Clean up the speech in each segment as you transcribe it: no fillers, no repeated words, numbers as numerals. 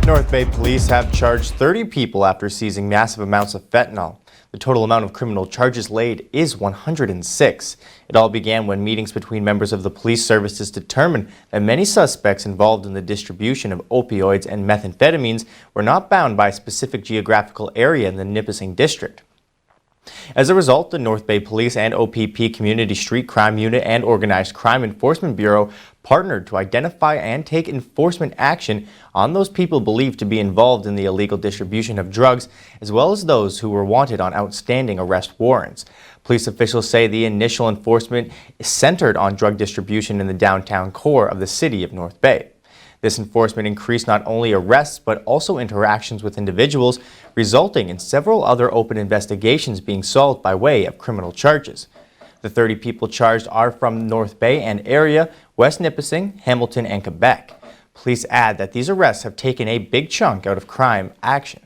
North Bay police have charged 30 people after seizing massive amounts of fentanyl. The total amount of criminal charges laid is 106. It all began when meetings between members of the police services determined that many suspects involved in the distribution of opioids and methamphetamines were not bound by a specific geographical area in the Nipissing district. As a result, the North Bay Police and OPP Community Street Crime Unit and Organized Crime Enforcement Bureau partnered to identify and take enforcement action on those people believed to be involved in the illegal distribution of drugs, as well as those who were wanted on outstanding arrest warrants. Police officials say the initial enforcement is centered on drug distribution in the downtown core of the city of North Bay. This enforcement increased not only arrests but also interactions with individuals, resulting in several other open investigations being solved by way of criminal charges. The 30 people charged are from North Bay and area, West Nipissing, Hamilton, and Quebec. Police add that these arrests have taken a big chunk out of crime action.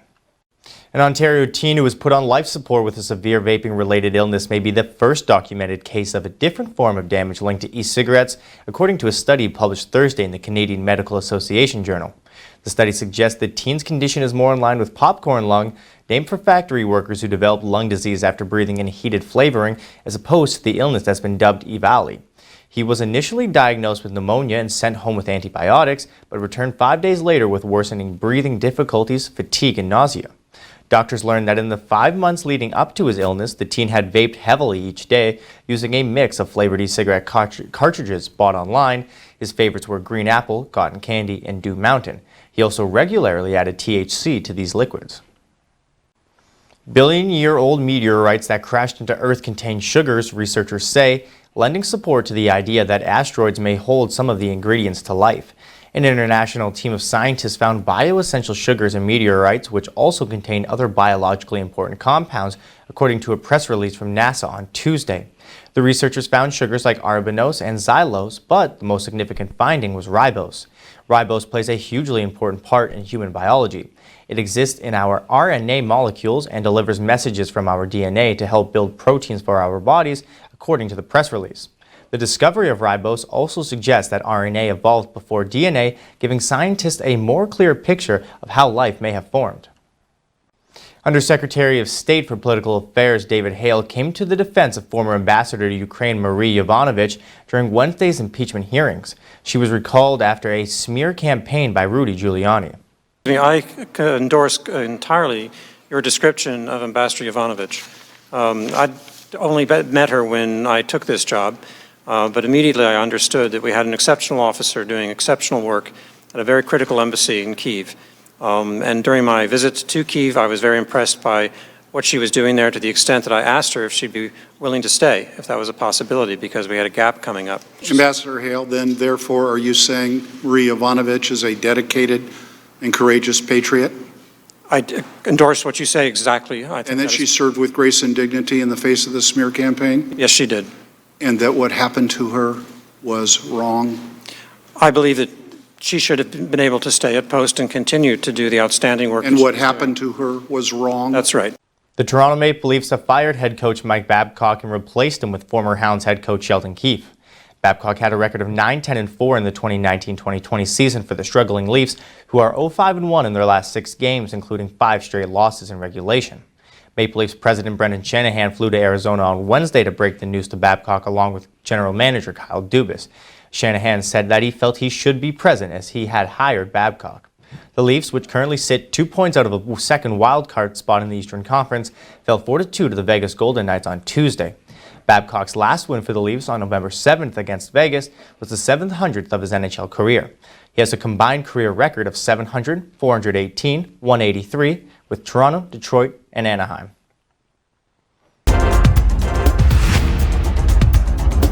An Ontario teen who was put on life support with a severe vaping-related illness may be the first documented case of a different form of damage linked to e-cigarettes, according to a study published Thursday in the Canadian Medical Association Journal. The study suggests the teen's condition is more in line with popcorn lung, named for factory workers who developed lung disease after breathing in heated flavoring, as opposed to the illness that's been dubbed EVALI. He was initially diagnosed with pneumonia and sent home with antibiotics, but returned 5 days later with worsening breathing difficulties, fatigue, and nausea. Doctors learned that in the 5 months leading up to his illness, the teen had vaped heavily each day, using a mix of flavored e-cigarette cartridges bought online. His favorites were Green Apple, Cotton Candy, and Dew Mountain. He also regularly added THC to these liquids. Billion-year-old meteorites that crashed into Earth contain sugars, researchers say, lending support to the idea that asteroids may hold some of the ingredients to life. An international team of scientists found bioessential sugars in meteorites, which also contain other biologically important compounds, according to a press release from NASA on Tuesday. The researchers found sugars like arabinose and xylose, but the most significant finding was ribose. Ribose plays a hugely important part in human biology. It exists in our RNA molecules and delivers messages from our DNA to help build proteins for our bodies, according to the press release. The discovery of ribose also suggests that RNA evolved before DNA, giving scientists a more clear picture of how life may have formed. Undersecretary of State for Political Affairs David Hale came to the defense of former ambassador to Ukraine Marie Yovanovitch during Wednesday's impeachment hearings. She was recalled after a smear campaign by Rudy Giuliani. I endorse entirely your description of Ambassador Yovanovitch. I'd only met her when I took this job. But immediately I understood that we had an exceptional officer doing exceptional work at a very critical embassy in Kyiv. And during my visit to Kyiv, I was very impressed by what she was doing there, to the extent that I asked her if she'd be willing to stay, if that was a possibility, because we had a gap coming up. Ambassador Hale, then therefore are you saying Marie Yovanovitch is a dedicated and courageous patriot? I endorse what you say exactly. And that she served with grace and dignity in the face of the smear campaign? Yes, she did. And that what happened to her was wrong? I believe that she should have been able to stay at post and continue to do the outstanding work. And what happened to her was wrong? That's right. The Toronto Maple Leafs have fired head coach Mike Babcock and replaced him with former Hounds head coach Sheldon Keefe. Babcock had a record of 9-10-4 in the 2019-2020 season for the struggling Leafs, who are 0-5-1 in their last 6 games, including 5 straight losses in regulation. Maple Leafs president Brendan Shanahan flew to Arizona on Wednesday to break the news to Babcock along with general manager Kyle Dubas. Shanahan said that he felt he should be present as he had hired Babcock. The Leafs, which currently sit 2 points out of a second wildcard spot in the Eastern Conference, fell 4-2 to the Vegas Golden Knights on Tuesday. Babcock's last win for the Leafs on November 7th against Vegas was the 700th of his NHL career. He has a combined career record of 700, 418, 183 with Toronto, Detroit, and Anaheim.